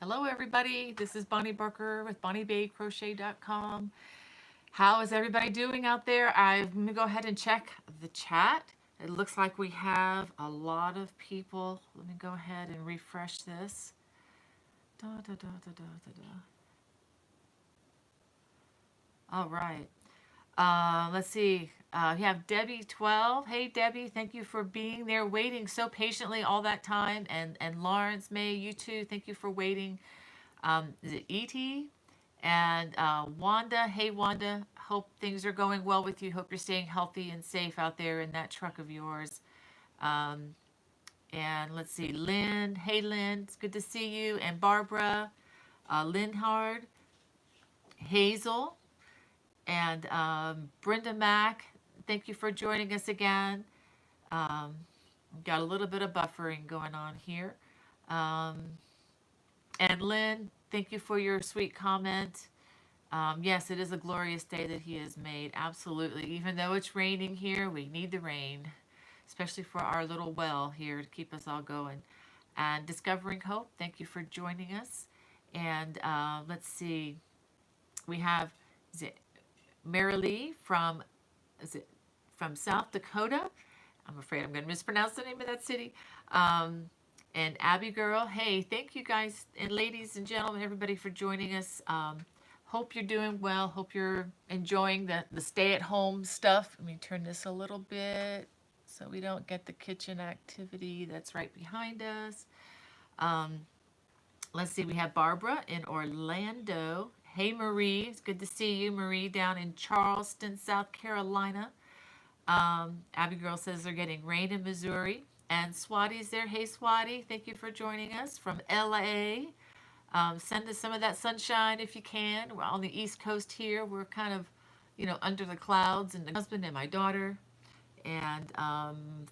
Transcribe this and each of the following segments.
Hello, everybody. This is Bonnie Barker with BonnieBayCrochet.com. How is everybody doing out there? I'm going to go ahead and check the chat. It looks like we have a lot of people. Let me go ahead and refresh this. Da, da, da, da, da, da, da. All right. Let's see. We have Debbie 12. Hey, Debbie, thank you for being there, waiting so patiently all that time. And Lawrence, May, you too, thank you for waiting. Is it E.T.? And Wanda, hey Wanda, hope things are going well with you. Hope you're staying healthy and safe out there in that truck of yours. Um, and let's see, Lynn, hey Lynn, it's good to see you. And Barbara, Linhard, Hazel, and Brenda Mack, thank you for joining us again. Um, got a little bit of buffering going on here. Um, and Lynn, thank you for your sweet comment. Yes, it is a glorious day that he has made. Absolutely. Even though it's raining here, we need the rain, especially for our little well here to keep us all going. And Discovering Hope, thank you for joining us. And let's see, we have, is it Marilee from, is it from South Dakota? I'm afraid I'm going to mispronounce the name of that city. And Abby Girl, hey, thank you guys and ladies and gentlemen, everybody for joining us. Hope you're doing well. Hope you're enjoying the stay-at-home stuff. Let me turn this a little bit so we don't get the kitchen activity that's right behind us. Um, let's see, we have Barbara in Orlando. Hey, Marie. It's good to see you, Marie, down in Charleston, South Carolina. Abigail says they're getting rain in Missouri. And Swati's there. Hey, Swati. Thank you for joining us from LA. Send us some of that sunshine if you can. We're on the East Coast here. We're kind of, under the clouds, and the husband and my daughter. And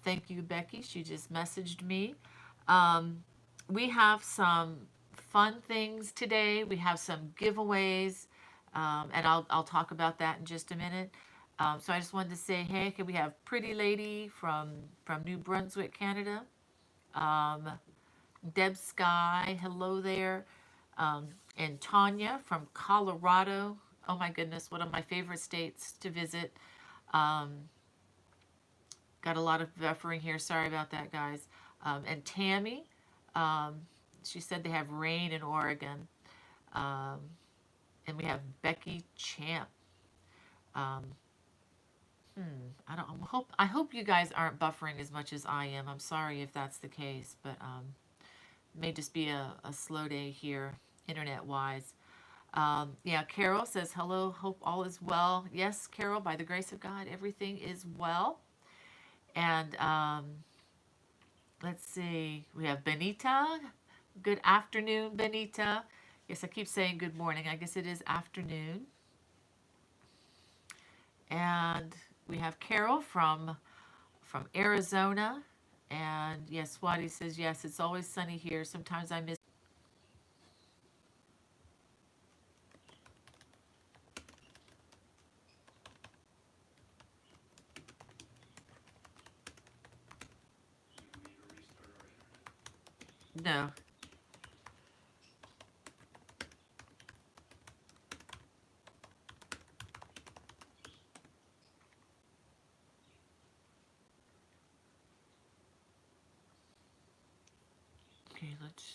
thank you, Becky. She just messaged me. We have some fun things today. We have some giveaways, and I'll talk about that in just a minute. So I just wanted to say, hey, we have Pretty Lady from New Brunswick, Canada. Deb Sky, hello there. And Tanya from Colorado. Oh my goodness, one of my favorite states to visit. Um, got a lot of buffering here. Sorry about that, guys. And Tammy, she said they have rain in Oregon. Um, and we have Becky Champ. Um, I hope you guys aren't buffering as much as I am. I'm sorry if that's the case, but it may just be a slow day here, internet-wise. Yeah, Carol says, hello, hope all is well. Yes, Carol, by the grace of God, everything is well. And let's see, we have Benita. Good afternoon, Benita. Yes, I keep saying good morning. I guess it is afternoon. And we have Carol from Arizona. And yes, Swati says, yes, it's always sunny here. Sometimes I miss. No. Okay, let's.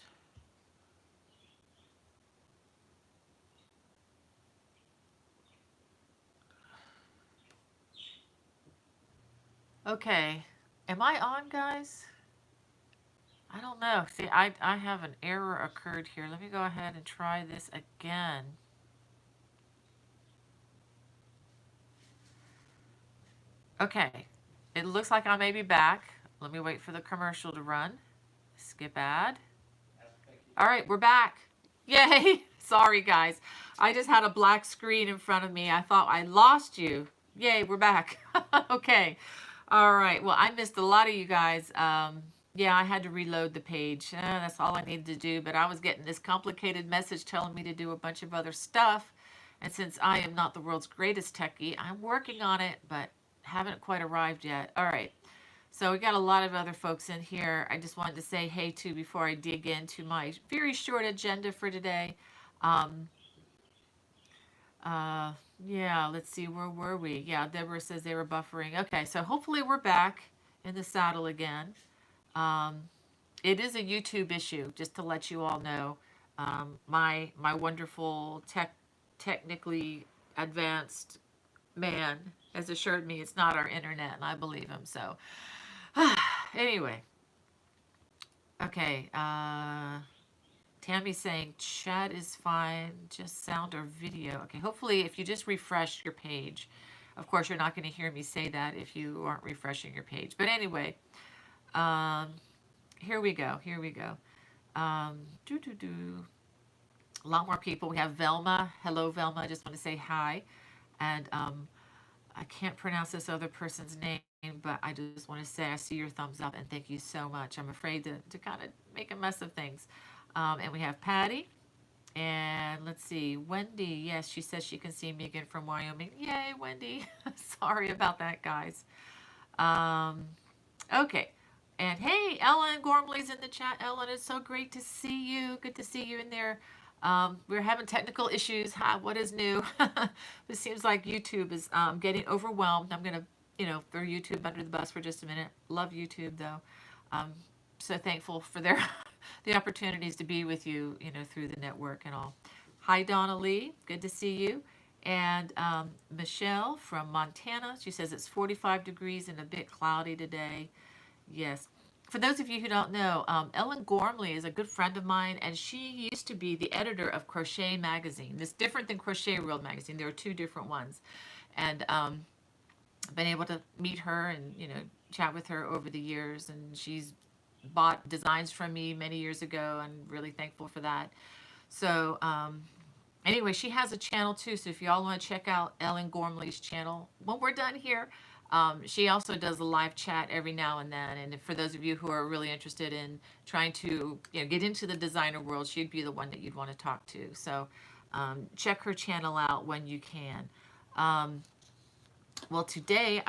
Okay. Am I on, guys? I don't know. See, I have an error occurred here. Let me go ahead and try this again. Okay. It looks like I may be back. Let me wait for the commercial to run. Skip ad. All right, we're back. Yay. Sorry, guys. I just had a black screen in front of me. I thought I lost you. Yay, we're back. Okay. All right. Well, I missed a lot of you guys. Yeah, I had to reload the page. That's all I needed to do. But I was getting this complicated message telling me to do a bunch of other stuff. And since I am not the world's greatest techie, I'm working on it, but haven't quite arrived yet. All right. So we got a lot of other folks in here. I just wanted to say hey to before I dig into my very short agenda for today. Um, uh, yeah, let's see, where were we? Yeah, Deborah says they were buffering. Okay, so hopefully we're back in the saddle again. Um, it is a YouTube issue, just to let you all know. My wonderful technically advanced man has assured me it's not our internet, and I believe him. So anyway, okay. Tammy's saying chat is fine, just sound or video. Okay, hopefully if you just refresh your page, of course you're not going to hear me say that if you aren't refreshing your page. But anyway, um, here we go. Here we go. Do do do. A lot more people. We have Velma. Hello, Velma. I just want to say hi, and I can't pronounce this other person's name, but I just want to say I see your thumbs up and thank you so much. I'm afraid to kind of make a mess of things. And we have Patty. And let's see, Wendy. Yes, she says she can see me again from Wyoming. Yay, Wendy. Sorry about that, guys. Um, okay. And hey, Ellen Gormley's in the chat. Ellen, it's so great to see you. Good to see you in there. We're having technical issues. What is new? It seems like YouTube is getting overwhelmed. I'm going to, throw YouTube under the bus for just a minute. Love YouTube, though. Um, so thankful for their the opportunities to be with you, through the network and all. Hi, Donna Lee. Good to see you. And Michelle from Montana. She says it's 45 degrees and a bit cloudy today. Yes. For those of you who don't know, Ellen Gormley is a good friend of mine, and she used to be the editor of Crochet Magazine. It's different than Crochet World Magazine. There are two different ones. And I've been able to meet her and, chat with her over the years, and she's bought designs from me many years ago. I'm really thankful for that. So, anyway, she has a channel too. So if y'all want to check out Ellen Gormley's channel, when we're done here, she also does a live chat every now and then. And for those of you who are really interested in trying to get into the designer world, she'd be the one that you'd want to talk to. So check her channel out when you can. Well, today,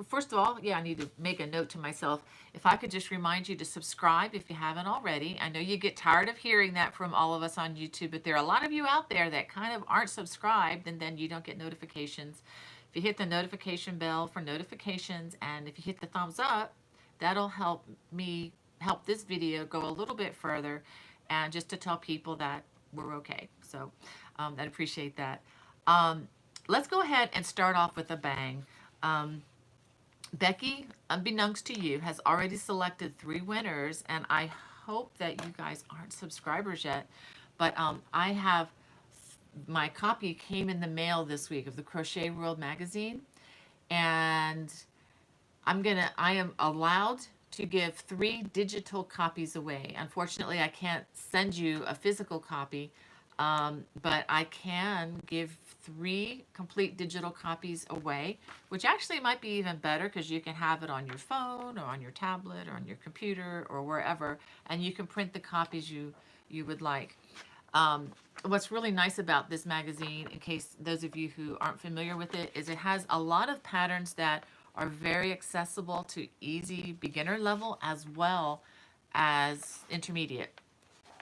first of all, I need to make a note to myself. If I could just remind you to subscribe if you haven't already. I know you get tired of hearing that from all of us on YouTube, but there are a lot of you out there that kind of aren't subscribed, and then you don't get notifications. If you hit the notification bell for notifications, and if you hit the thumbs up, that'll help this video go a little bit further, and just to tell people that we're okay. So I'd appreciate that. Let's go ahead and start off with a bang. Becky, unbeknownst to you, has already selected 3 winners, and I hope that you guys aren't subscribers yet, but I have my copy came in the mail this week of the Crochet World magazine, and I am allowed to give 3 digital copies away. Unfortunately, I can't send you a physical copy, but I can give 3 complete digital copies away, which actually might be even better because you can have it on your phone or on your tablet or on your computer or wherever, and you can print the copies you would like. What's really nice about this magazine, in case those of you who aren't familiar with it, is it has a lot of patterns that are very accessible to easy beginner level as well as intermediate.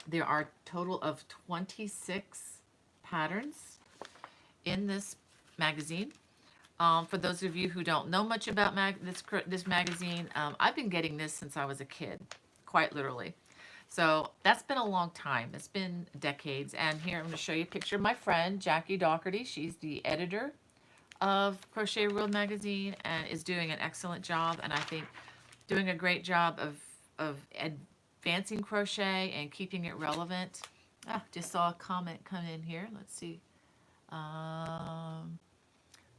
There are a total of 26 patterns in this magazine. For those of you who don't know much about this magazine, I've been getting this since I was a kid, quite literally. So that's been a long time. It's been decades. And here I'm going to show you a picture of my friend, Jackie Doherty. She's the editor of Crochet World magazine and is doing an excellent job. And I think doing a great job of advancing crochet and keeping it relevant. Just saw a comment come in here. Let's see.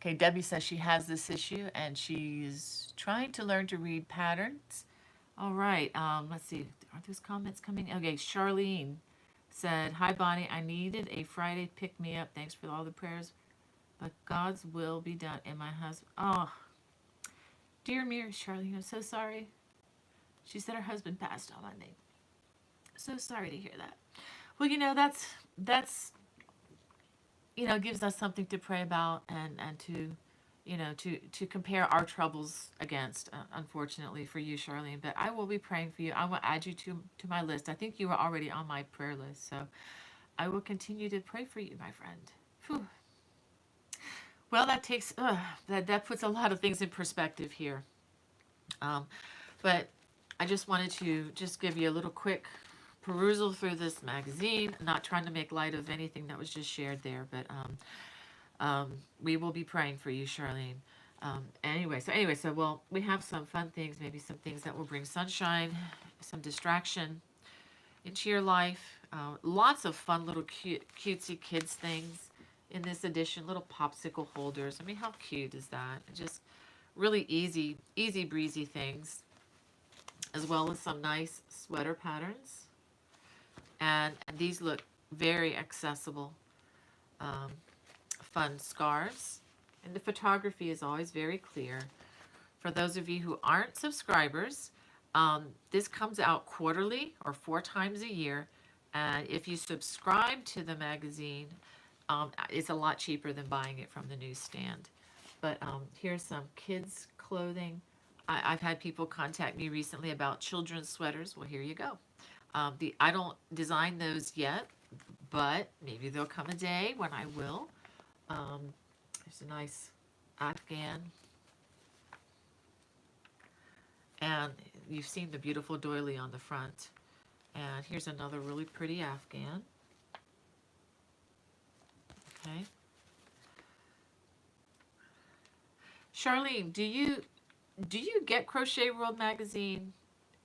Okay, Debbie says she has this issue and she's trying to learn to read patterns. All right, let's see. Are those comments coming? Okay, Charlene said, "Hi, Bonnie. I needed a Friday pick-me-up. Thanks for all the prayers, but God's will be done." And my husband, oh, dear me, Charlene, I'm so sorry. She said her husband passed on Monday. So sorry to hear that. Well, that's gives us something to pray about and to to compare our troubles against, unfortunately for you, Charlene. But I will be praying for you. I will add you to my list. I think you were already on my prayer list, so I will continue to pray for you, my friend. Whew. Well, that puts a lot of things in perspective here. Um, but I just wanted to just give you a little quick perusal through this magazine. Not trying to make light of anything that was just shared there, but we will be praying for you, Charlene. So well, we have some fun things, maybe some things that will bring sunshine, some distraction into your life. Lots of fun little cutesy kids things in this edition. Little popsicle holders. I mean, how cute is that? Just really easy breezy things, as well as some nice sweater patterns. And these look very accessible. Um, Fun scarves. And the photography is always very clear. For those of you who aren't subscribers, this comes out quarterly or 4 times a year. And if you subscribe to the magazine, it's a lot cheaper than buying it from the newsstand. But here's some kids' clothing. I've had people contact me recently about children's sweaters. Well, here you go. I don't design those yet, but maybe there'll come a day when I will. There's a nice Afghan. And you've seen the beautiful doily on the front. And here's another really pretty Afghan. Okay. Charlene, do you get Crochet World magazine?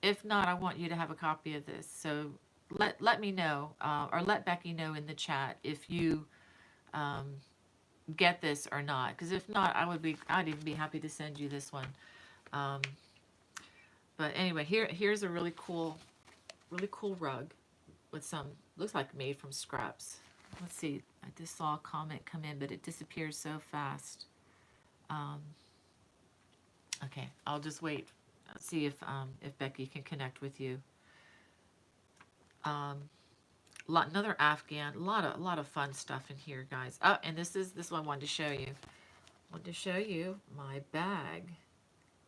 If not, I want you to have a copy of this. So let me know, or let Becky know in the chat if you get this or not. Because if not, I'd even be happy to send you this one. But anyway, here's a really cool rug with some, looks like made from scraps. Let's see, I just saw a comment come in, but it disappears so fast. Okay, I'll just wait. See if Becky can connect with you. Another Afghan. A lot of fun stuff in here, guys. Oh, and this one I wanted to show you. I wanted to show you my bag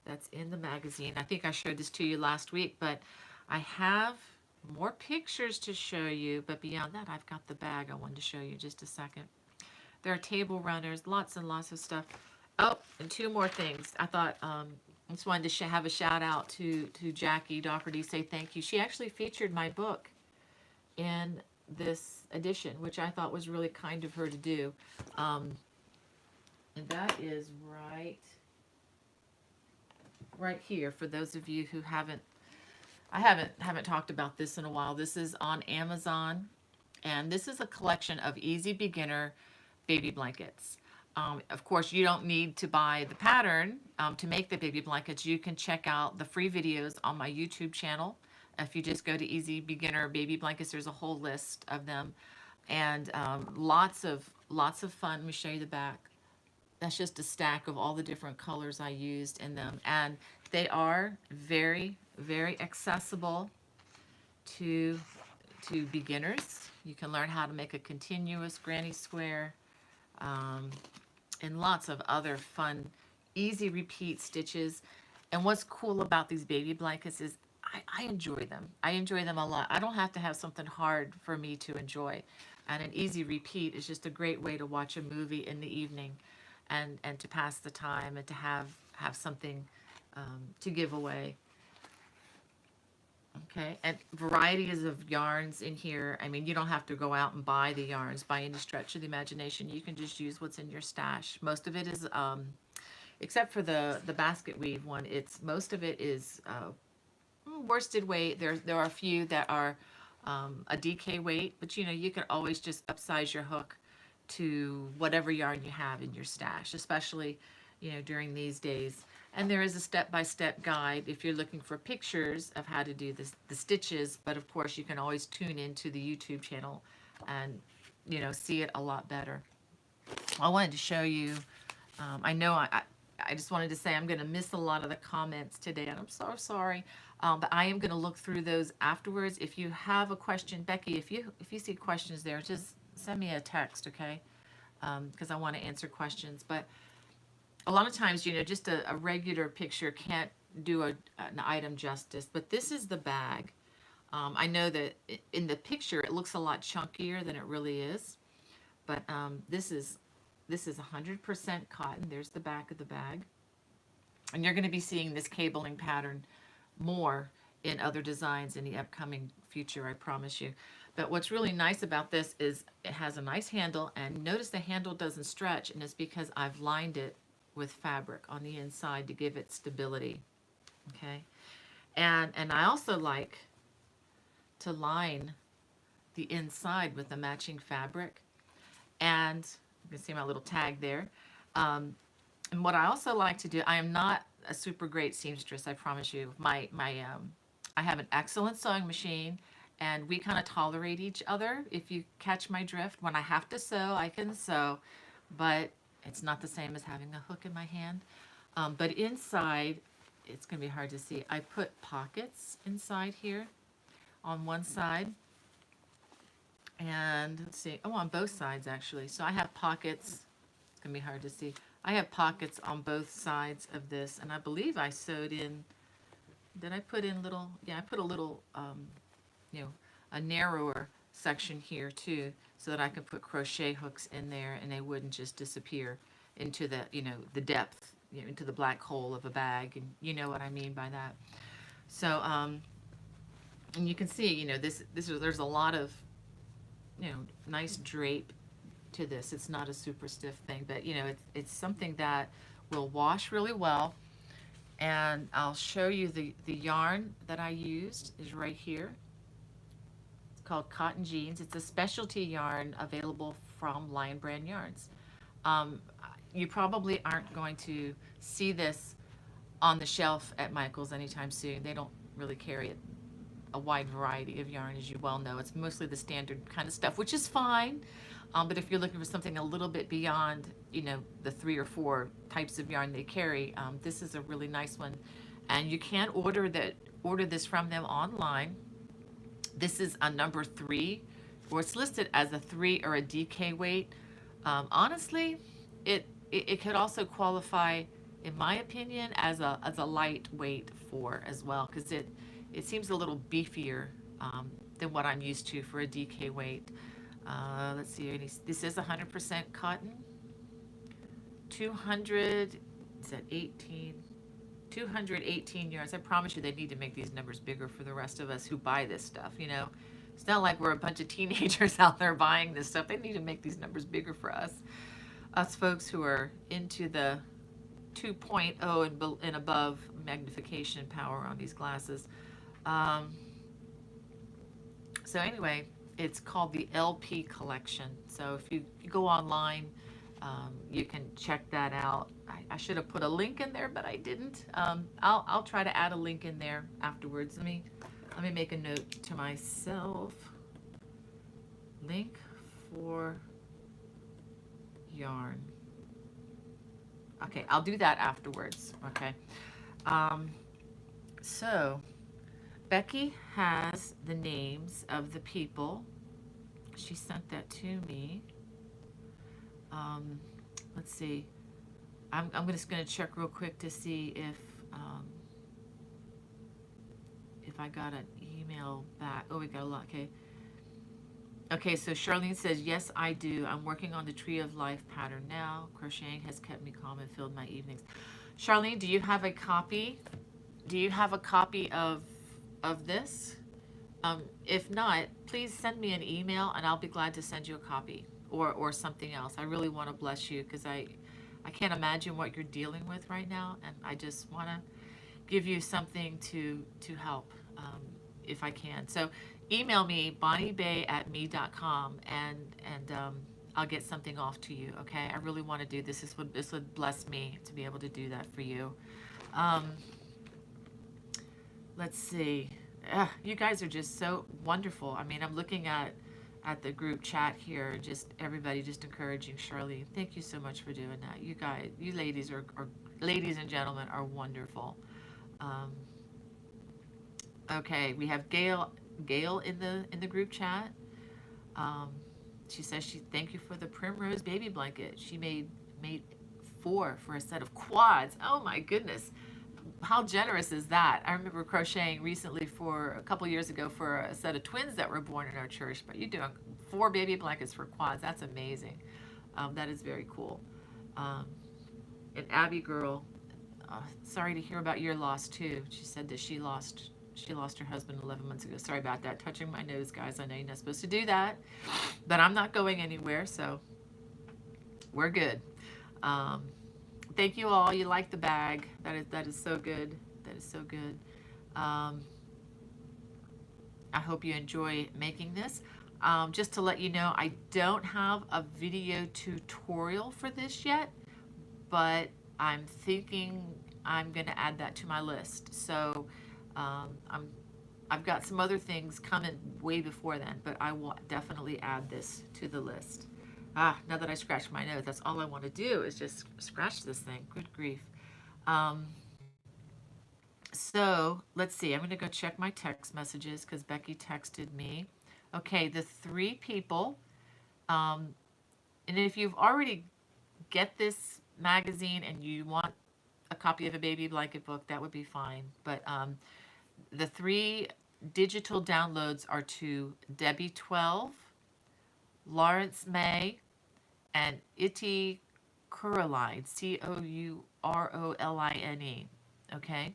that's in the magazine. I think I showed this to you last week, but I have more pictures to show you. But beyond that, I've got the bag I wanted to show you just a second. There are table runners, lots and lots of stuff. Oh, and 2 more things. I thought I just wanted to have a shout out to Jackie Doherty, say thank you. She actually featured my book in this edition, which I thought was really kind of her to do. And that is right here for those of you who I haven't talked about this in a while. This is on Amazon, and this is a collection of easy beginner baby blankets. Of course, you don't need to buy the pattern to make the baby blankets. You can check out the free videos on my YouTube channel. If you just go to Easy Beginner Baby Blankets, there's a whole list of them, and lots of fun. Let me show you the back. That's just a stack of all the different colors I used in them, and they are very, very accessible to beginners. You can learn how to make a continuous granny square. And lots of other fun, easy repeat stitches. And what's cool about these baby blankets is I enjoy them. I enjoy them a lot. I don't have to have something hard for me to enjoy. And an easy repeat is just a great way to watch a movie in the evening and to pass the time and to have something to give away. Okay, and varieties of yarns in here. I mean, you don't have to go out and buy the yarns by any stretch of the imagination. You can just use what's in your stash. Most of it is, except for the basket weave one, most of it is worsted weight. There are a few that are a DK weight, but you can always just upsize your hook to whatever yarn you have in your stash, especially during these days. And there is a step-by-step guide if you're looking for pictures of how to do the stitches. But of course, you can always tune into the YouTube channel and see it a lot better. I wanted to show you. I know I just wanted to say I'm going to miss a lot of the comments today, and I'm so sorry. But I am going to look through those afterwards. If you have a question, Becky, if you see questions there, just send me a text, okay? Because I want to answer questions. But a lot of times, just a regular picture can't do an item justice, but this is the bag. I know that in the picture it looks a lot chunkier than it really is, but this is 100% cotton. There's the back of the bag, and you're going to be seeing this cabling pattern more in other designs in the upcoming future, I promise you. But what's really nice about this is it has a nice handle, and notice the handle doesn't stretch, and it's because I've lined it with fabric on the inside to give it stability. Okay, and I also like to line the inside with the matching fabric, and you can see my little tag there. And what I also like to do, I am not a super great seamstress, I promise you. I have an excellent sewing machine, and we kind of tolerate each other. If you catch my drift, when I have to sew, I can sew, but it's not the same as having a hook in my hand. But inside, it's going to be hard to see. I put pockets inside here on one side, and let's see, oh, on both sides actually. So I have pockets. It's going to be hard to see. I have pockets on both sides of this, and I believe I sewed in, did I put in little, yeah, I put a little, a narrower section here too, so that I could put crochet hooks in there and they wouldn't just disappear into the, the depth, into the black hole of a bag, and you know what I mean by that. So, and you can see, there's a lot of, nice drape to this. It's not a super stiff thing, but it's something that will wash really well. And I'll show you the yarn that I used is right here. It's called Cotton Jeans. It's a specialty yarn available from Lion Brand Yarns. You probably aren't going to see this on the shelf at Michael's anytime soon. They don't really carry a wide variety of yarn, as you well know. It's mostly the standard kind of stuff, which is fine. But if you're looking for something a little bit beyond, the 3 or 4 types of yarn they carry, this is a really nice one. And you can order this from them online. This is a number 3, or it's listed as a 3 or a DK weight. Honestly, it could also qualify, in my opinion, as a lightweight 4 as well, because it seems a little beefier than what I'm used to for a DK weight. Let's see, this is 100% cotton. 218 yards. I promise you they need to make these numbers bigger for the rest of us who buy this stuff, It's not like we're a bunch of teenagers out there buying this stuff. They need to make these numbers bigger for us folks who are into the 2.0 and above magnification power on these glasses. So anyway, it's called the LP collection. So if you go online, you can check that out. I should have put a link in there, but I didn't. I'll try to add a link in there afterwards. Let me make a note to myself. Link for yarn. Okay, I'll do that afterwards. Okay. So Becky has the names of the people. She sent that to me. Let's see. I'm just going to check real quick to see if I got an email back. Oh, we got a lot. Okay. Okay, so Charlene says, yes, I do. I'm working on the Tree of Life pattern now. Crocheting has kept me calm and filled my evenings. Charlene, do you have a copy? Do you have a copy of this? If not, please send me an email and I'll be glad to send you a copy or something else. I really want to bless you because I can't imagine what you're dealing with right now, and I just want to give you something to help if I can. So email me, bonniebay@me.com, and I'll get something off to you, okay? I really want to do this. This would bless me to be able to do that for you. Let's see. You guys are just so wonderful. I mean, I'm looking at the group chat here, just everybody just encouraging Charlene. Thank you so much for doing that. You guys, you ladies ladies and gentlemen are wonderful. Okay, we have Gail in the group chat. She says thank you for the primrose baby blanket. She made $4 for a set of quads. Oh my goodness. How generous is that? I remember crocheting recently for a couple years ago for a set of twins that were born in our church, but you're doing 4 baby blankets for quads. That's amazing. That is very cool. Um, and Abby girl, sorry to hear about your loss too. She said that she lost her husband 11 months ago. Sorry about that. Touching my nose, guys. I know you're not supposed to do that, but I'm not going anywhere, so we're good. Um, Thank you all. You like the bag. That is so good. That is so good. Um, I hope you enjoy making this. Just to let you know, I don't have a video tutorial for this yet, but I'm thinking I'm going to add that to my list. So I've got some other things coming way before then, but I will definitely add this to the list. Now that I scratched my nose, that's all I want to do is just scratch this thing. Good grief. So let's see. I'm going to go check my text messages because Becky texted me. Okay, the 3 people. And if you've already get this magazine and you want a copy of a baby blanket book, that would be fine. But the 3 digital downloads are to Debbie 12, Lawrence May, and Itty Couroline, Couroline. Okay?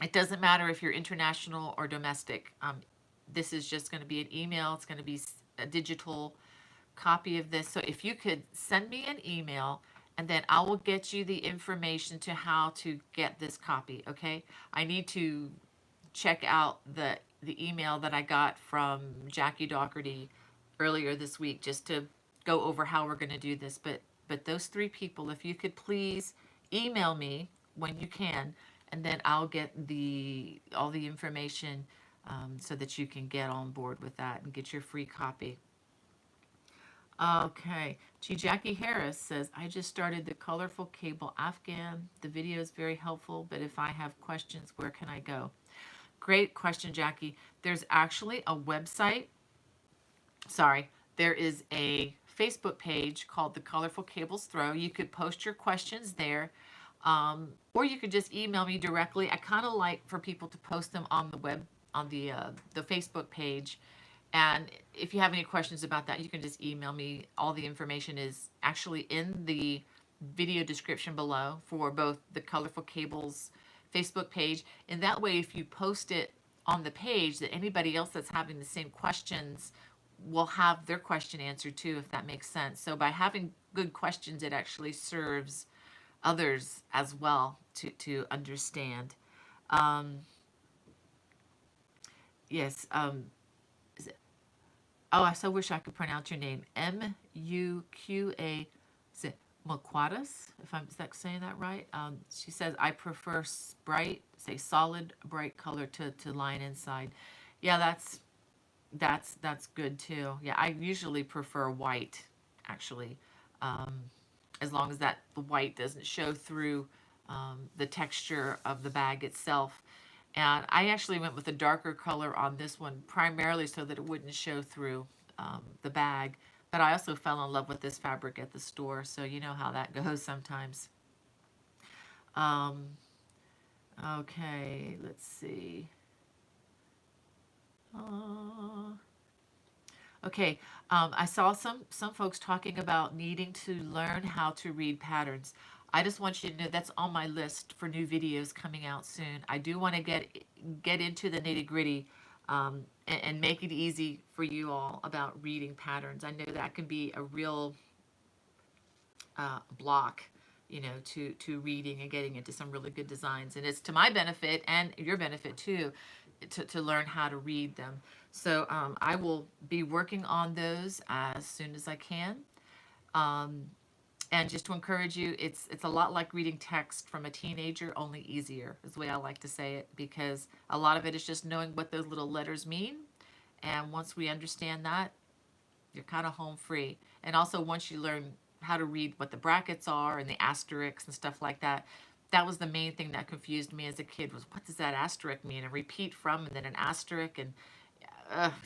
It doesn't matter if you're international or domestic. This is just going to be an email. It's going to be a digital copy of this. So if you could send me an email, and then I will get you the information to how to get this copy, okay? I need to check out the email that I got from Jackie Doherty earlier this week just to go over how we're going to do this. But those 3 people, if you could please email me when you can, and then I'll get all the information so that you can get on board with that and get your free copy. Okay. Jackie Harris says, I just started the Colorful Cable Afghan. The video is very helpful, but if I have questions, where can I go? Great question, Jackie. There's actually a website. There is a Facebook page called the Colorful Cables Throw. You could post your questions there, or you could just email me directly. I kind of like for people to post them on the Facebook page. And if you have any questions about that, you can just email me. All the information is actually in the video description below for both the Colorful Cables Facebook page. And that way, if you post it on the page, that anybody else that's having the same questions will have their question answered too, if that makes sense. So by having good questions, it actually serves others as well to understand. Yes. I so wish I could pronounce your name. Muqa. Is it Maquadas? If I'm saying that right. She says, I prefer solid, bright color to line inside. Yeah, that's good too. Yeah, I usually prefer white, actually, as long as the white doesn't show through the texture of the bag itself. And I actually went with a darker color on this one, primarily so that it wouldn't show through the bag. But I also fell in love with this fabric at the store, so you know how that goes sometimes. Okay, let's see. Okay, I saw some folks talking about needing to learn how to read patterns. I just want you to know that's on my list for new videos coming out soon. I do want to get into the nitty-gritty and make it easy for you all about reading patterns. I know that can be a real block, to reading and getting into some really good designs. And it's to my benefit and your benefit too, to learn how to read them. So I will be working on those as soon as I can. And just to encourage you, it's a lot like reading text from a teenager, only easier, is the way I like to say it, because a lot of it is just knowing what those little letters mean. And once we understand that, you're kind of home free. And also once you learn how to read what the brackets are and the asterisks and stuff like that, that was the main thing that confused me as a kid, was what does that asterisk mean? And repeat from, and then an asterisk, and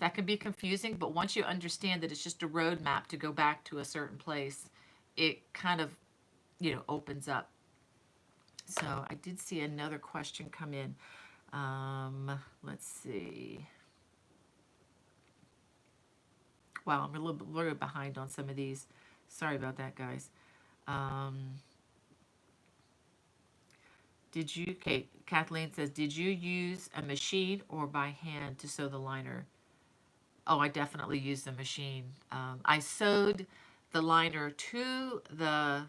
that can be confusing. But once you understand that it's just a roadmap to go back to a certain place, it kind of, opens up. So I did see another question come in. Let's see. Wow, I'm a little behind on some of these. Sorry about that, guys. Um, okay, Kathleen says, did you use a machine or by hand to sew the liner? Oh, I definitely used the machine. I sewed the liner to the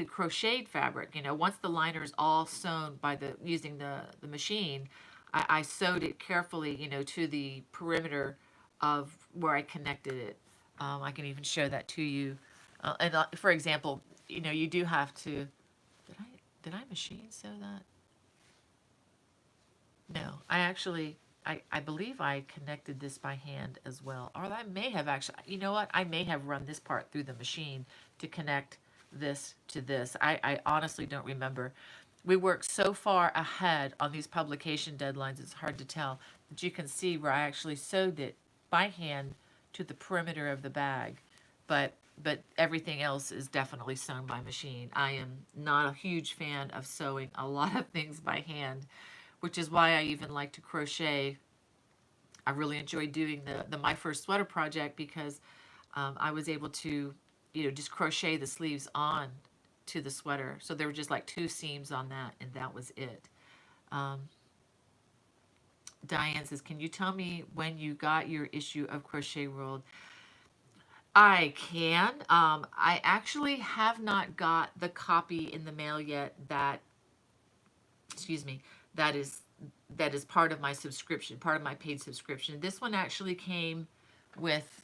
crocheted fabric. Once the liner is all sewn by using the machine, I sewed it carefully, to the perimeter of where I connected it. I can even show that to you. For example, you do have to. Did I machine sew that? No, I believe I connected this by hand as well. Or I may have actually, you know what? I may have run this part through the machine to connect this to this. I honestly don't remember. We work so far ahead on these publication deadlines, it's hard to tell. But you can see where I actually sewed it by hand to the perimeter of the bag. But everything else is definitely sewn by machine. I am not a huge fan of sewing a lot of things by hand, which is why I even like to crochet. I really enjoy doing the My First Sweater project because I was able to, just crochet the sleeves on to the sweater. So there were just like 2 seams on that, and that was it. Um, Diane says, can you tell me when you got your issue of Crochet World? I can. I actually have not got the copy in the mail yet excuse me, that is part of my subscription, part of my paid subscription. This one actually came with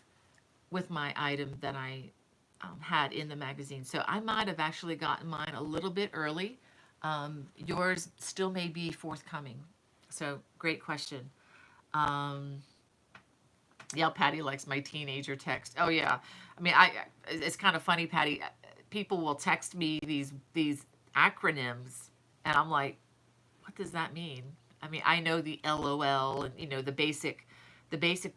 my item that I had in the magazine. So I might have actually gotten mine a little bit early. Yours still may be forthcoming. So great question. Yeah, Patty likes my teenager text. Oh yeah, I mean, it's kind of funny, Patty. People will text me these acronyms, and I'm like, what does that mean? I mean, I know the LOL and the basic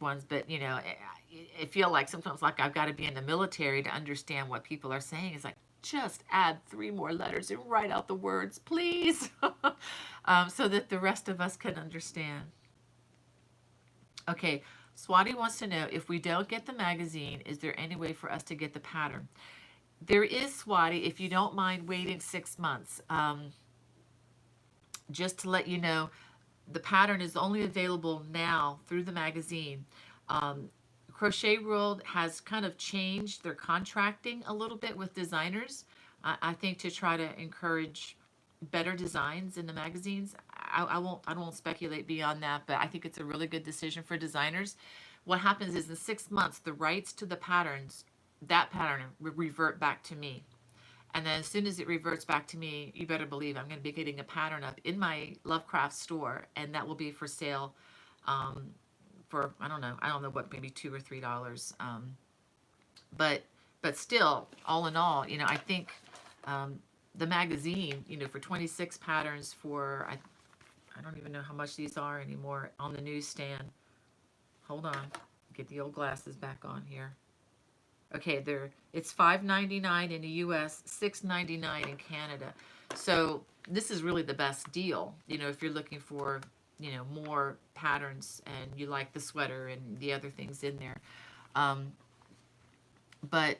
ones, but I feel like sometimes like I've got to be in the military to understand what people are saying. It's like, just add 3 more letters and write out the words, please, so that the rest of us can understand. Okay, Swati wants to know, if we don't get the magazine, is there any way for us to get the pattern? There is, Swati, if you don't mind waiting 6 months. Just to let you know, the pattern is only available now through the magazine. Crochet World has kind of changed their contracting a little bit with designers, I think, to try to encourage better designs in the magazines. I won't speculate beyond that, but I think it's a really good decision for designers. What happens is in 6 months, the rights to the patterns, that pattern revert back to me. And then as soon as it reverts back to me, you better believe I'm going to be getting a pattern up in my Lovecraft store, and that will be for sale for, I don't know what, maybe $2 or $3. But still, all in all, I think the magazine, for 26 patterns for, I don't even know how much these are anymore on the newsstand. Hold on, get the old glasses back on here. Okay, it's $5.99 in the U.S., $6.99 in Canada. So this is really the best deal, if you're looking for, more patterns and you like the sweater and the other things in there. But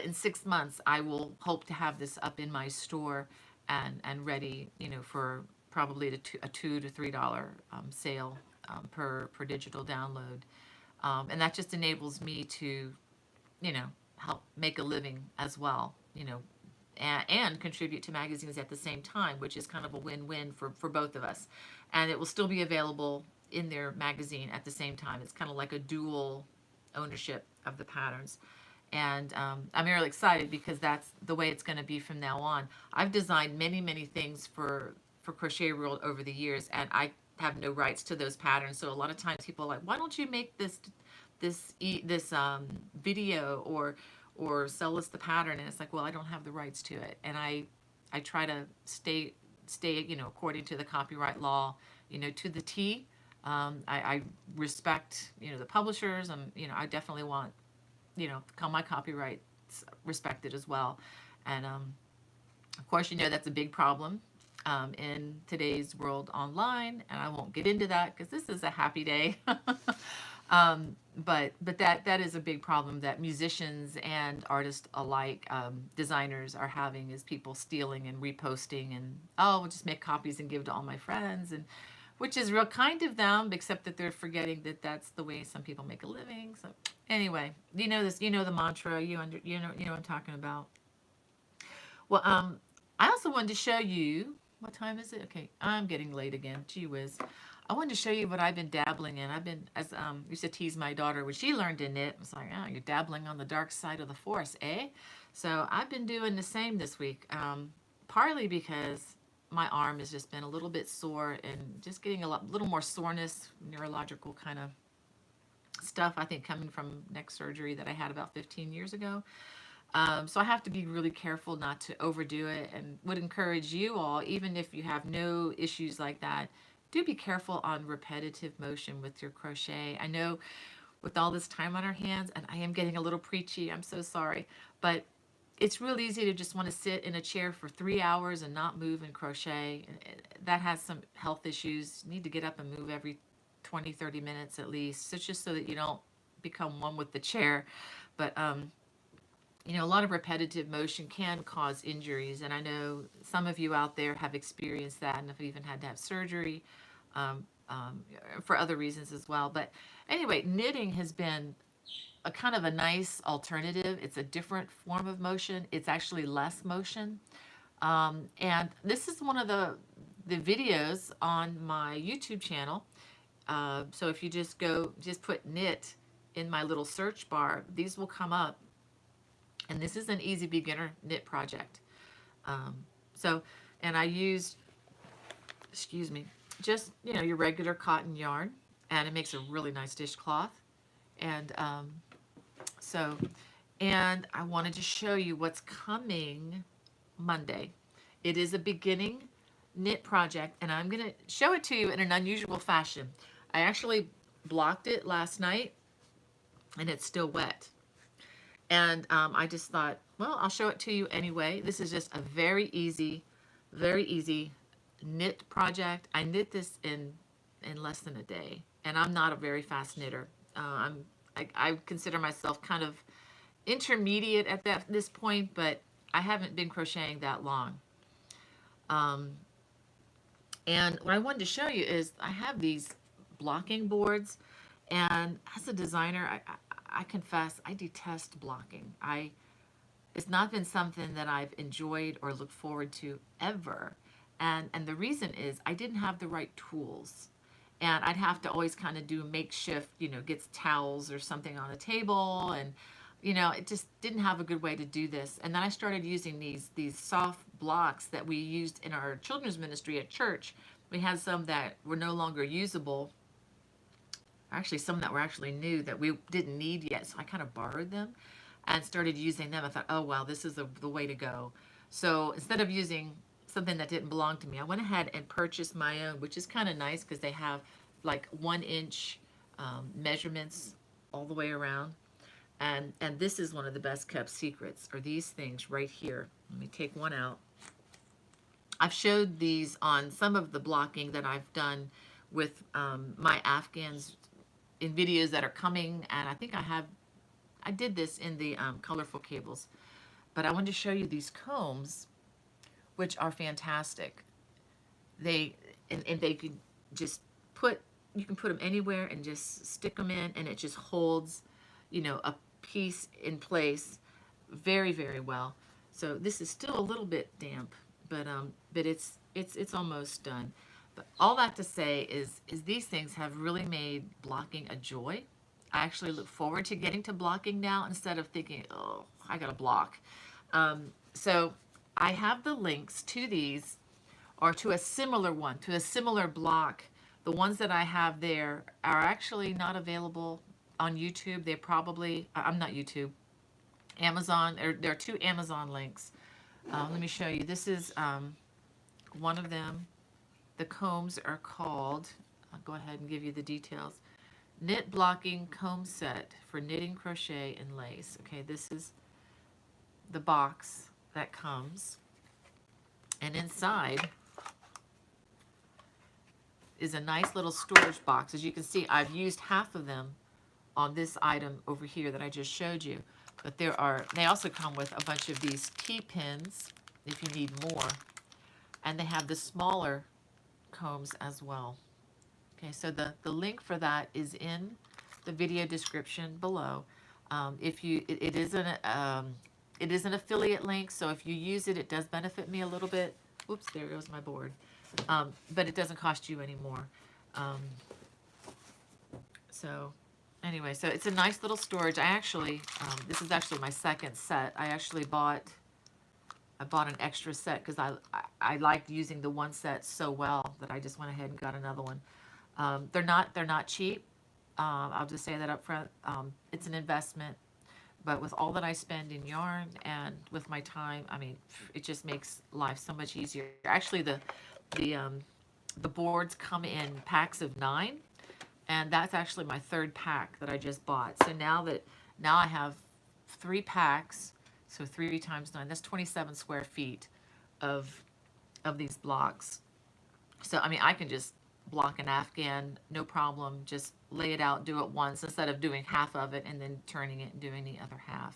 in 6 months, I will hope to have this up in my store and ready, for probably a $2 to $3 sale per digital download. And that just enables me to help make a living as well, and contribute to magazines at the same time, which is kind of a win-win for both of us. And it will still be available in their magazine at the same time. It's kind of like a dual ownership of the patterns. And I'm really excited because that's the way it's going to be from now on. I've designed many things for Crochet World over the years, and I have no rights to those patterns. So a lot of times people are like, why don't you make this video or sell us the pattern? And it's like, well, I don't have the rights to it. And I try to stay according to the copyright law, to the T. I respect, the publishers. I definitely want, my copyright it's respected as well. And of course, you know that's a big problem in today's world online, and I won't get into that because this is a happy day. But that is a big problem that musicians and artists alike, designers are having, is people stealing and reposting and, oh, we'll just make copies and give to all my friends, and which is real kind of them, except that they're forgetting that that's the way some people make a living. So anyway, you know this, you know the mantra, you know what I'm talking about. Well, I also wanted to show you, what time is it? Okay, I'm getting late again. Gee whiz. I wanted to show you what I've been dabbling in. I've been, as used to tease my daughter when she learned to knit. I was like, oh, you're dabbling on the dark side of the force, eh? So I've been doing the same this week, partly because my arm has just been a little bit sore and just getting little more soreness, neurological kind of stuff, I think, coming from neck surgery that I had about 15 years ago. So I have to be really careful not to overdo it, and would encourage you all, even if you have no issues like that, do be careful on repetitive motion with your crochet. I know with all this time on our hands, and I am getting a little preachy, I'm so sorry, but it's real easy to just want to sit in a chair for 3 hours and not move and crochet. That has some health issues. You need to get up and move every 20, 30 minutes at least. So it's just so that you don't become one with the chair. But you know, a lot of repetitive motion can cause injuries, and I know some of you out there have experienced that and have even had to have surgery um, for other reasons as well. But anyway, knitting has been a kind of a nice alternative. It's a different form of motion. It's actually less motion. And this is one of the videos on my YouTube channel. So if you just put knit in my little search bar, these will come up. And this is an easy beginner knit project. So, and I used, excuse me, just, you know, your regular cotton yarn, and it makes a really nice dishcloth. And so, and I wanted to show you what's coming Monday. It is a beginning knit project, and I'm going to show it to you in an unusual fashion. I actually blocked it last night, and it's still wet. And I just thought, well, I'll show it to you anyway. This is just a very easy knit project. I knit this in less than a day, and I'm not a very fast knitter. I consider myself kind of intermediate at this point, but I haven't been crocheting that long. And what I wanted to show you is I have these blocking boards, and as a designer, I confess I detest blocking. It's not been something that I've enjoyed or looked forward to ever. And the reason is I didn't have the right tools. And I'd have to always kind of do makeshift, you know, get towels or something on a table, and you know, it just didn't have a good way to do this. And then I started using these soft blocks that we used in our children's ministry at church. We had some that were no longer usable, actually some that were actually new that we didn't need yet, so I kind of borrowed them and started using them. I thought, oh wow, this is the way to go. So instead of using something that didn't belong to me, I went ahead and purchased my own, which is kind of nice because they have like 1-inch measurements all the way around. And this is one of the best kept secrets, are these things right here. Let me take one out. I've showed these on some of the blocking that I've done with my Afghans in videos that are coming, and I think I did this in the colorful cables. But I wanted to show you these combs, which are fantastic. They can just you can put them anywhere and just stick them in, and it just holds, you know, a piece in place very, very well. So this is still a little bit damp, but it's almost done. But all that to say is these things have really made blocking a joy. I actually look forward to getting to blocking now instead of thinking, oh, I gotta block. So I have the links to these, or to a similar one, to a similar block. The ones that I have there are actually not available on YouTube. They're probably, I'm not YouTube, Amazon. There are 2 Amazon links. Let me show you. This is one of them. The combs are called, I'll go ahead and give you the details, Knit Blocking Comb Set for Knitting, Crochet, and Lace. Okay, this is the box that comes. And inside is a nice little storage box. As you can see, I've used half of them on this item over here that I just showed you. But they also come with a bunch of these T-pins if you need more. And they have the smaller combs as well. Okay, so the link for that is in the video description below. It is an affiliate link, so if you use it, it does benefit me a little bit. Oops, there goes my board. But it doesn't cost you any more. So anyway, so it's a nice little storage. I actually, this is actually my second set. I bought an extra set because I liked using the one set so well that I just went ahead and got another one. They're not cheap. I'll just say that up front. It's an investment, but with all that I spend in yarn and with my time, I mean, it just makes life so much easier. Actually, the boards come in packs of 9, and that's actually my third pack that I just bought. So now I have 3 packs, so 3 times 9, that's 27 square feet of these blocks. So I mean, I can just block an Afghan, no problem, just lay it out, do it once instead of doing half of it and then turning it and doing the other half.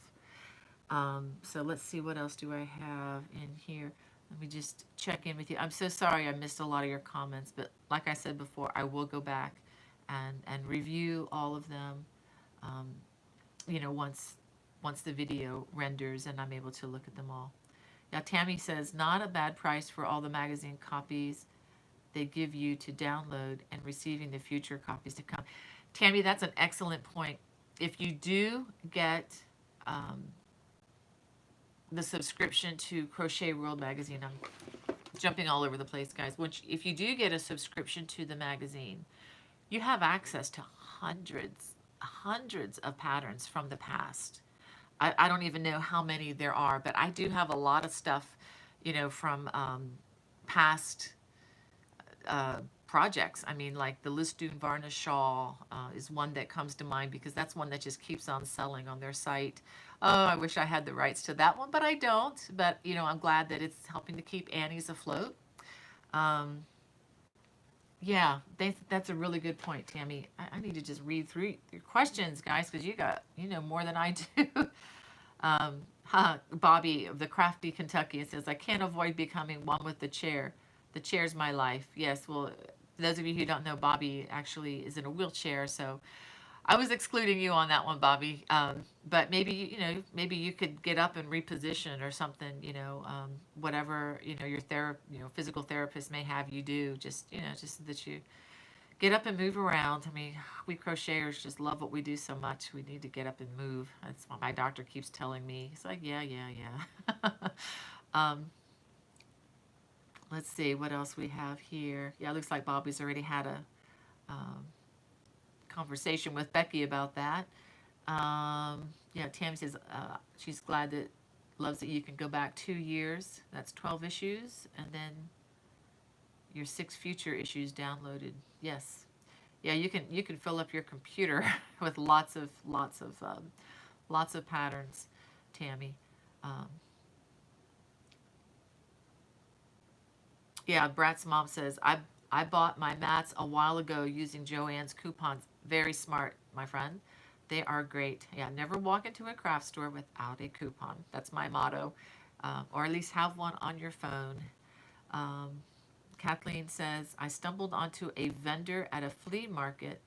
So let's see, what else do I have in here? Let me just check in with you. I'm so sorry I missed a lot of your comments, but like I said before, I will go back and review all of them, you know, once the video renders and I'm able to look at them all. Now, Tammy says, not a bad price for all the magazine copies they give you to download and receiving the future copies to come. Tammy, that's an excellent point. If you do get the subscription to Crochet World magazine, I'm jumping all over the place, guys. If you do get a subscription to the magazine, you have access to hundreds of patterns from the past. I don't even know how many there are, but I do have a lot of stuff, you know, from past projects. I mean, like the Listoon Varnish shawl is one that comes to mind because that's one that just keeps on selling on their site. Oh, I wish I had the rights to that one, but I don't. But, you know, I'm glad that it's helping to keep Annie's afloat. Yeah, that's a really good point, Tammy. I need to just read through your questions, guys, because you know more than I do. Bobby of the Crafty Kentucky says, I can't avoid becoming one with the chair. The chair's my life. Yes, well, for those of you who don't know, Bobby actually is in a wheelchair, so I was excluding you on that one, Bobby. But maybe, you know, maybe you could get up and reposition or something, you know, whatever, you know, your physical therapist may have you do, just, you know, just so that you get up and move around. I mean, we crocheters just love what we do so much. We need to get up and move. That's what my doctor keeps telling me. He's like, yeah. Let's see what else we have here. Yeah, it looks like Bobby's already had a conversation with Becky about that. Yeah, Tammy says she's glad loves that you can go back 2 years. That's 12 issues, and then your 6 future issues downloaded. Yes, yeah, you can fill up your computer with lots of patterns, Tammy. Yeah, Brat's mom says, I bought my mats a while ago using Joann's coupons. Very smart, my friend. They are great. Yeah, never walk into a craft store without a coupon. That's my motto. Or at least have one on your phone. Kathleen says, I stumbled onto a vendor at a flea market.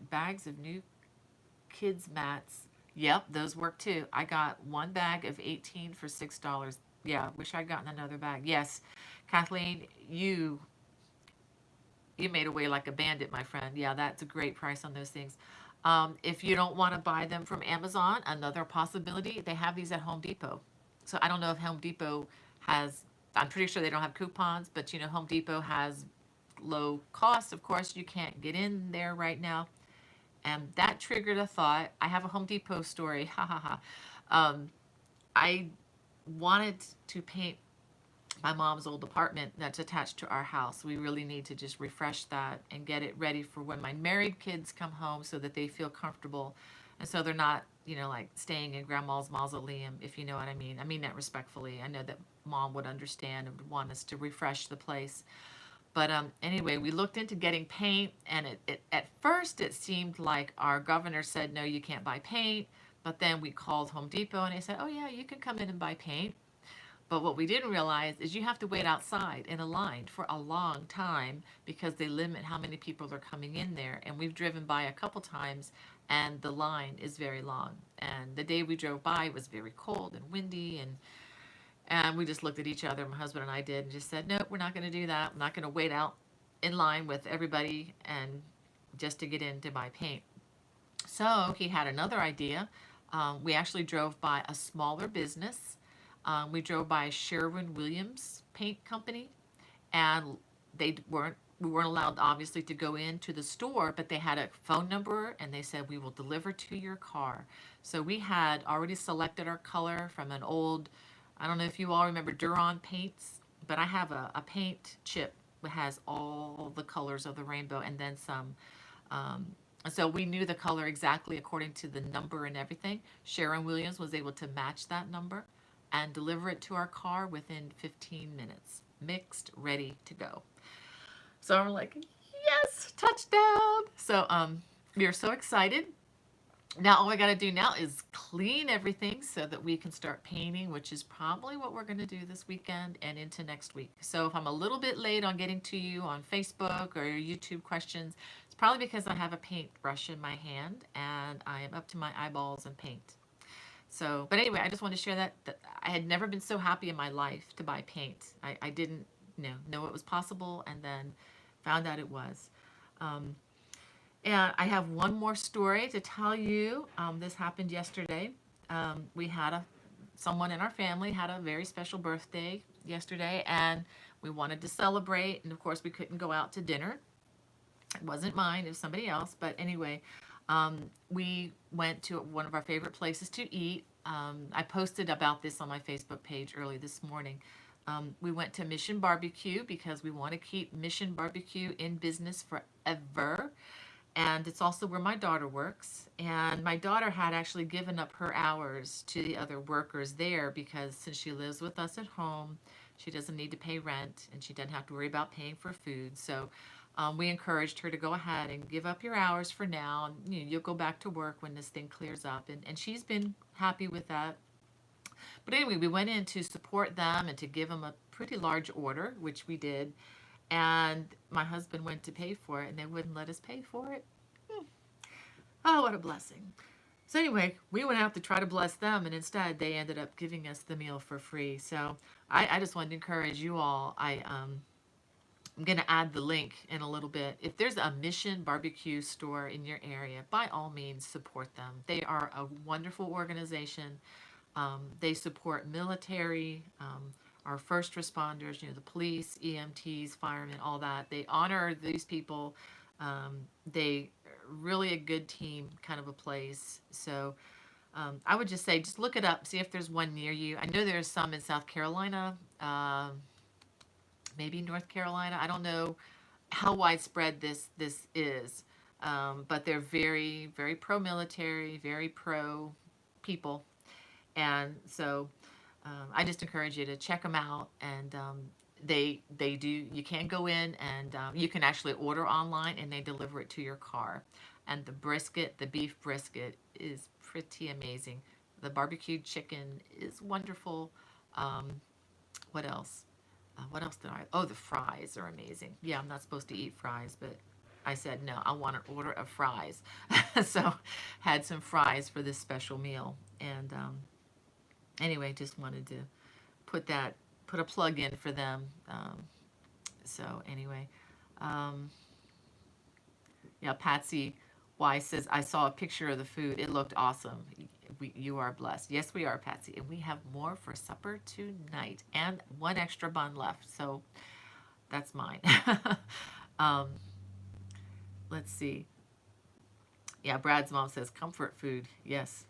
Bags of new kids mats. Yep, those work too. I got one bag of 18 for $6. Yeah, wish I'd gotten another bag. Yes, Kathleen, you made away like a bandit, my friend. Yeah, that's a great price on those things. If you don't want to buy them from Amazon, another possibility, they have these at Home Depot. So I don't know if Home Depot has, I'm pretty sure they don't have coupons, but you know, Home Depot has low cost. Of course, you can't get in there right now. And that triggered a thought. I have a Home Depot story. Ha ha ha. I wanted to paint my mom's old apartment that's attached to our house. We really need to just refresh that and get it ready for when my married kids come home so that they feel comfortable and so they're not, like staying in grandma's mausoleum, if you know what I mean. I mean that respectfully. I know that mom would understand and would want us to refresh the place. But anyway, we looked into getting paint, and it at first it seemed like our governor said, no, you can't buy paint. But then we called Home Depot, and they said, oh, yeah, you can come in and buy paint. But what we didn't realize is you have to wait outside in a line for a long time because they limit how many people are coming in there. And we've driven by a couple times, and the line is very long. And the day we drove by, it was very cold and windy, and we just looked at each other, my husband and I did, and just said, nope, we're not going to do that. I'm not going to wait out in line with everybody and just to get in to buy paint. So he had another idea. We actually drove by a smaller business. We drove by Sherwin-Williams Paint Company, and we weren't allowed obviously to go into the store, but they had a phone number, and they said we will deliver to your car. So we had already selected our color from an old, I don't know if you all remember Duron paints, but I have a paint chip that has all the colors of the rainbow and then some. So we knew the color exactly according to the number and everything. Sharon Williams was able to match that number and deliver it to our car within 15 minutes. Mixed, ready to go. So we're like, yes, touchdown. So we are so excited. Now all we got to do now is clean everything so that we can start painting, which is probably what we're going to do this weekend and into next week. So if I'm a little bit late on getting to you on Facebook or your YouTube questions, it's probably because I have a paintbrush in my hand and I am up to my eyeballs in paint. So, but anyway, I just want to share that I had never been so happy in my life to buy paint. I didn't know it was possible, and then found out it was. And I have one more story to tell you. This happened yesterday. We had someone in our family had a very special birthday yesterday, and we wanted to celebrate. And of course, we couldn't go out to dinner. It wasn't mine, it was somebody else. But anyway, we went to one of our favorite places to eat. I posted about this on my Facebook page early this morning. We went to Mission Barbecue because we want to keep Mission Barbecue in business forever. And it's also where my daughter works. And my daughter had actually given up her hours to the other workers there because since she lives with us at home, she doesn't need to pay rent and she doesn't have to worry about paying for food. So we encouraged her to go ahead and give up your hours for now. And you'll go back to work when this thing clears up. And she's been happy with that. But anyway, we went in to support them and to give them a pretty large order, which we did. And my husband went to pay for it, and they wouldn't let us pay for it. Oh, what a blessing. So anyway, we went out to try to bless them, and instead they ended up giving us the meal for free. So I just wanted to encourage you all. I'm going to add the link in a little bit. If there's a Mission Barbecue store in your area, by all means, support them. They are a wonderful organization. They support military, our first responders, the police, EMTs, firemen, all that. They honor these people. They really a good team kind of a place. So I would just say, just look it up, see if there's one near you. I know there's some in South Carolina, maybe North Carolina. I don't know how widespread this is, but they're very, very pro-military, very pro-people. And so I just encourage you to check them out. And they do, you can go in and you can actually order online and they deliver it to your car. And the brisket, the beef brisket, is pretty amazing. The barbecued chicken is wonderful. What else? What else did I? Oh, the fries are amazing. Yeah, I'm not supposed to eat fries, but I said, no, I want an order of fries. So had some fries for this special meal. And anyway, just wanted to put a plug in for them. So anyway, yeah, Patsy Y says, I saw a picture of the food. It looked awesome. You are blessed. Yes, we are, Patsy. And we have more for supper tonight and one extra bun left. So that's mine. Let's see. Yeah, Brad's mom says comfort food. Yes.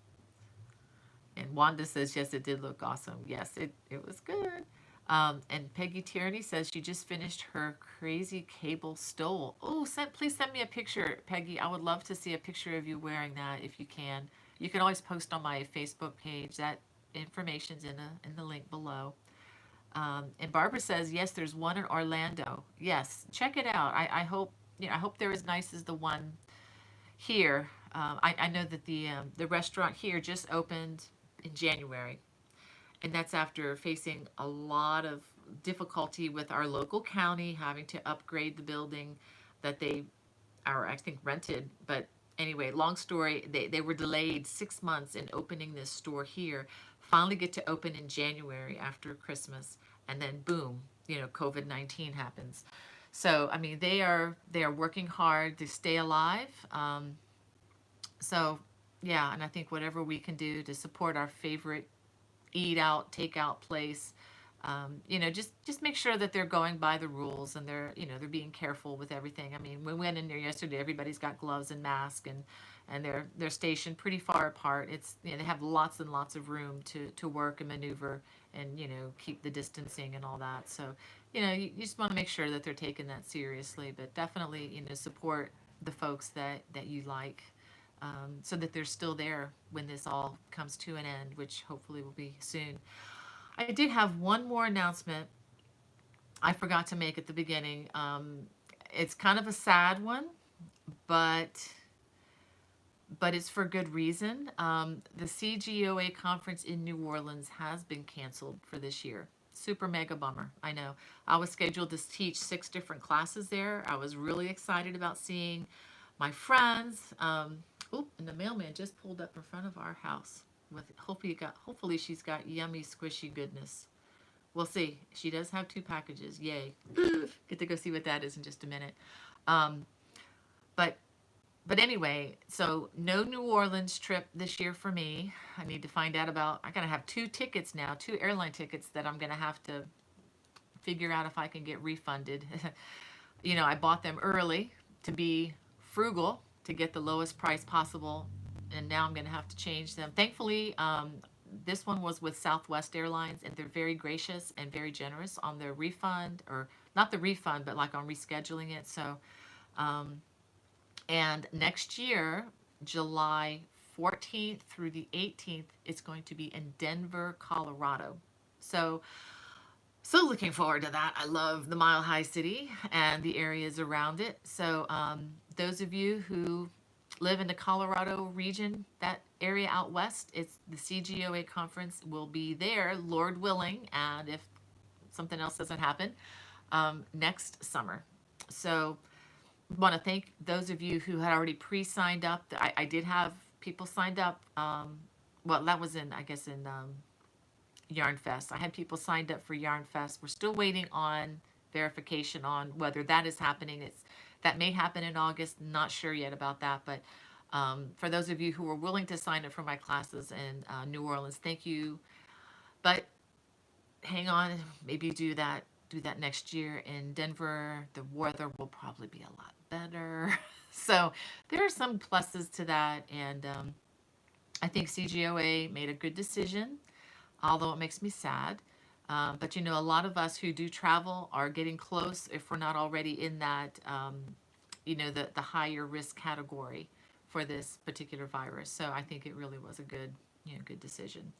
And Wanda says, yes, it did look awesome. Yes, it was good. And Peggy Tierney says she just finished her crazy cable stole. Oh, please send me a picture, Peggy. I would love to see a picture of you wearing that if you can. You can always post on my Facebook page. That information's in the link below. And Barbara says, yes, there's one in Orlando. Yes, check it out. I hope, I hope they're as nice as the one here. I know that the restaurant here just opened in January, and that's after facing a lot of difficulty with our local county having to upgrade the building that they are, I think, rented. But anyway, long story, they were delayed 6 months in opening this store here. Finally get to open in January after Christmas, and then boom, COVID-19 happens. So I mean, they are working hard to stay alive. So yeah, and I think whatever we can do to support our favorite eat out, take out place, just make sure that they're going by the rules, and they're being careful with everything. I mean, we went in there yesterday, everybody's got gloves and masks, and they're stationed pretty far apart. It's, they have lots and lots of room to work and maneuver, and keep the distancing and all that. So you just want to make sure that they're taking that seriously, but definitely support the folks that you like, so that they're still there when this all comes to an end, which hopefully will be soon. I did have one more announcement I forgot to make at the beginning. It's kind of a sad one, but it's for good reason. The CGOA conference in New Orleans has been canceled for this year. Super mega bummer. I know. I was scheduled to teach 6 different classes there. I was really excited about seeing my friends. And the mailman just pulled up in front of our house. Hopefully she's got yummy squishy goodness. We'll see. She does have 2 packages. Yay. Get to go see what that is in just a minute. Um, but anyway, so no New Orleans trip this year for me. I need to find out about, I gotta have 2 tickets now, 2 airline tickets that I'm gonna have to figure out if I can get refunded. I bought them early to be frugal, to get the lowest price possible, and now I'm gonna have to change them. Thankfully, this one was with Southwest Airlines, and they're very gracious and very generous on their refund, or not the refund, but like on rescheduling it. So, and next year, July 14th through the 18th, it's going to be in Denver, Colorado. So looking forward to that. I love the Mile High City and the areas around it. So those of you who live in the Colorado region, that area out west, it's the CGOA conference will be there, Lord willing, and if something else doesn't happen, next summer. So want to thank those of you who had already pre-signed up. I did have people signed up. Well, that was in, I guess, in Yarn Fest. I had people signed up for Yarn Fest. We're still waiting on verification on whether that is happening. That may happen in August. Not sure yet about that, but for those of you who were willing to sign up for my classes in New Orleans, thank you. But hang on, maybe do that next year in Denver. The weather will probably be a lot better. So there are some pluses to that, and I think CGOA made a good decision, although it makes me sad. But a lot of us who do travel are getting close, if we're not already in that, the higher risk category for this particular virus. So I think it really was a good decision.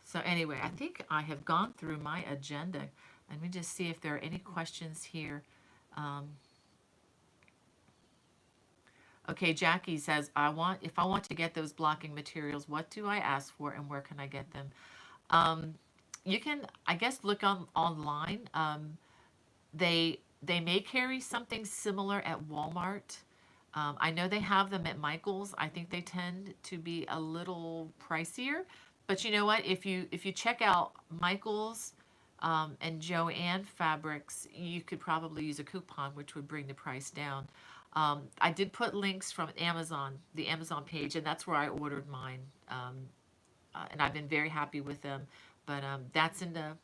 So anyway, I think I have gone through my agenda. Let me just see if there are any questions here. Okay, Jackie says, if I want to get those blocking materials, what do I ask for and where can I get them? You can, I guess, look online. They may carry something similar at Walmart. I know they have them at Michael's. I think they tend to be a little pricier. But you know what? If you check out Michael's and Joann Fabrics, you could probably use a coupon, which would bring the price down. I did put links from Amazon, the Amazon page, and that's where I ordered mine. And I've been very happy with them. But that's in the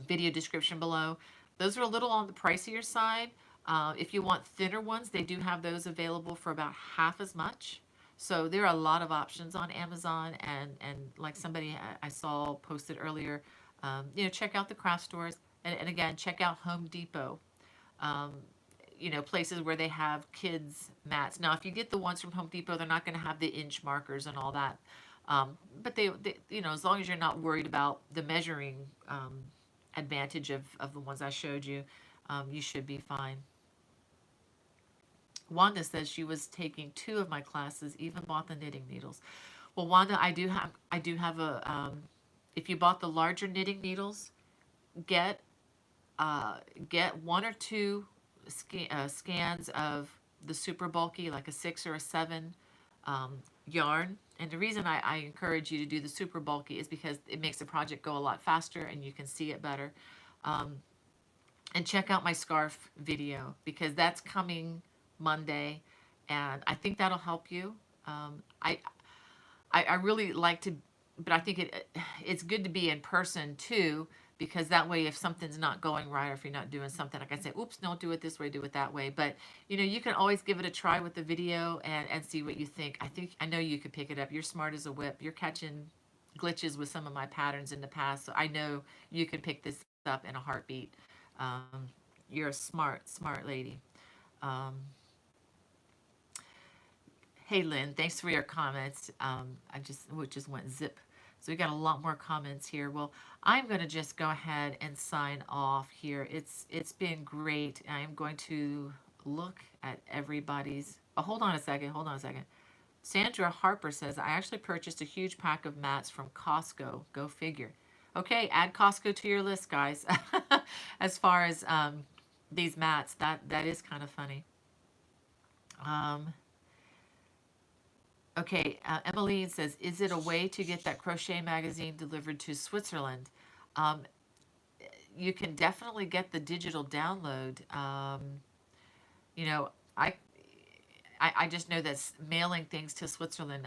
video description below. Those are a little on the pricier side. If you want thinner ones, they do have those available for about half as much. So there are a lot of options on Amazon, and like somebody I saw posted earlier, check out the craft stores, and again, check out Home Depot. places where they have kids mats. Now, if you get the ones from Home Depot, they're not going to have the inch markers and all that. But as long as you're not worried about the measuring advantage of the ones I showed you, you should be fine. Wanda says she was taking 2 of my classes, even bought the knitting needles. Well, Wanda, I do have if you bought the larger knitting needles, get get 1 or 2 scans of the super bulky, like a 6 or a 7 yarn. And the reason I encourage you to do the super bulky is because it makes the project go a lot faster and you can see it better. And check out my scarf video, because that's coming Monday, and I think that'll help you. Um, I, I really like to, but I think it's good to be in person too, because that way, if something's not going right, or if you're not doing something, like I say, oops, don't do it this way, do it that way. But you can always give it a try with the video and see what you think. I know you could pick it up. You're smart as a whip. You're catching glitches with some of my patterns in the past, so I know you can pick this up in a heartbeat. Um, you're a smart lady. Um, Hey Lynn, thanks for your comments. Just went zip. So we got a lot more comments here. Well, I'm going to just go ahead and sign off here. It's been great. I am going to look at everybody's. Oh, hold on a second. Hold on a second. Sandra Harper says, I actually purchased a huge pack of mats from Costco. Go figure. Okay, add Costco to your list, guys. As far as these mats, that is kind of funny. Um, Okay, Emmeline says, is it a way to get that crochet magazine delivered to Switzerland? Um, you can definitely get the digital download. You know, I, I just know that mailing things to Switzerland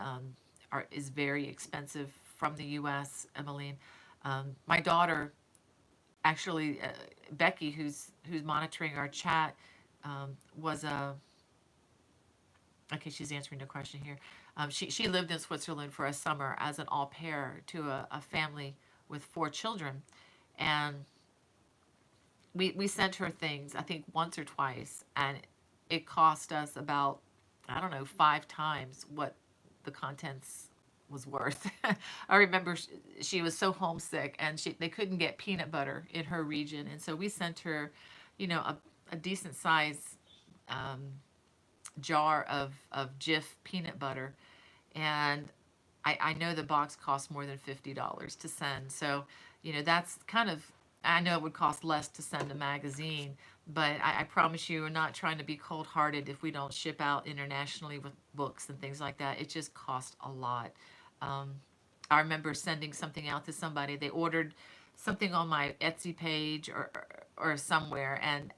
is very expensive from the U.S., Emmeline. My daughter, actually, Becky, who's monitoring our chat, was a okay, she's answering the question here. She lived in Switzerland for a summer as an au pair to a family with 4 children. And we sent her things, I think once or twice, and it cost us about, I don't know, 5 times what the contents was worth. I remember she was so homesick, and they couldn't get peanut butter in her region. And so we sent her, a decent size um, jar of Jif peanut butter, and I know the box costs more than $50 to send. So, that's kind of, I know it would cost less to send a magazine, but I promise you, we're not trying to be cold-hearted if we don't ship out internationally with books and things like that. It just costs a lot. Um, I remember sending something out to somebody. They ordered something on my Etsy page or somewhere, and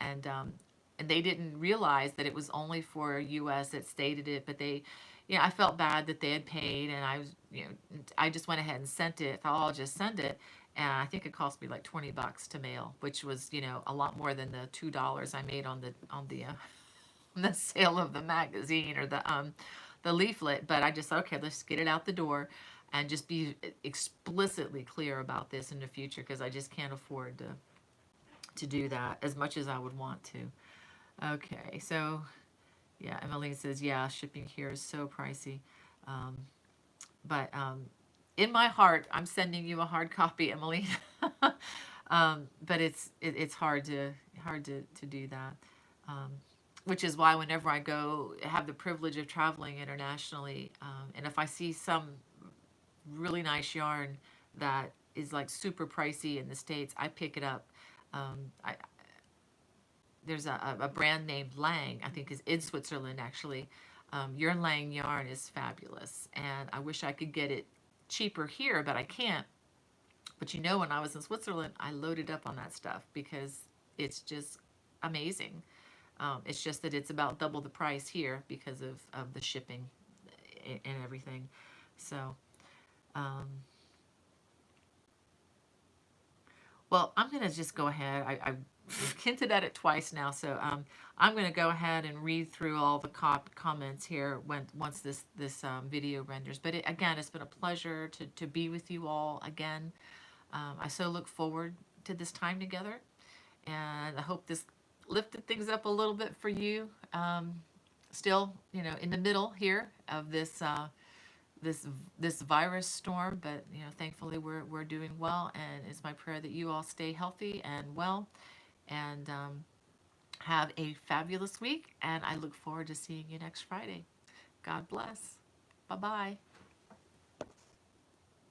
they didn't realize that it was only for US. It stated it, but I felt bad that they had paid, and I just went ahead and sent it. Thought, I'll just send it, and I think it cost me like $20 to mail, which was a lot more than the $2 I made on the sale of the magazine or the leaflet. But I just thought, okay, let's get it out the door, and just be explicitly clear about this in the future, because I just can't afford to do that as much as I would want to. Okay, so yeah, Emily says, yeah, shipping here is so pricey. Um, but in my heart, I'm sending you a hard copy, Emily. But it's hard to do that. Which is why whenever I have the privilege of traveling internationally, and if I see some really nice yarn that is like super pricey in the States, I pick it up. There's a brand named Lang, I think is in Switzerland actually. Your Lang yarn is fabulous, and I wish I could get it cheaper here, but I can't. But when I was in Switzerland, I loaded up on that stuff because it's just amazing. It's just that it's about double the price here because of the shipping and everything. So, well, I'm going to just go ahead. I've hinted at it twice now, so I'm going to go ahead and read through all the comments here once this video renders. But again, it's been a pleasure to be with you all again. I so look forward to this time together, and I hope lifted things up a little bit for you. Still, in the middle here of this this virus storm, but thankfully we're doing well, and it's my prayer that you all stay healthy and well, and have a fabulous week. And I look forward to seeing you next Friday. God bless. Bye bye.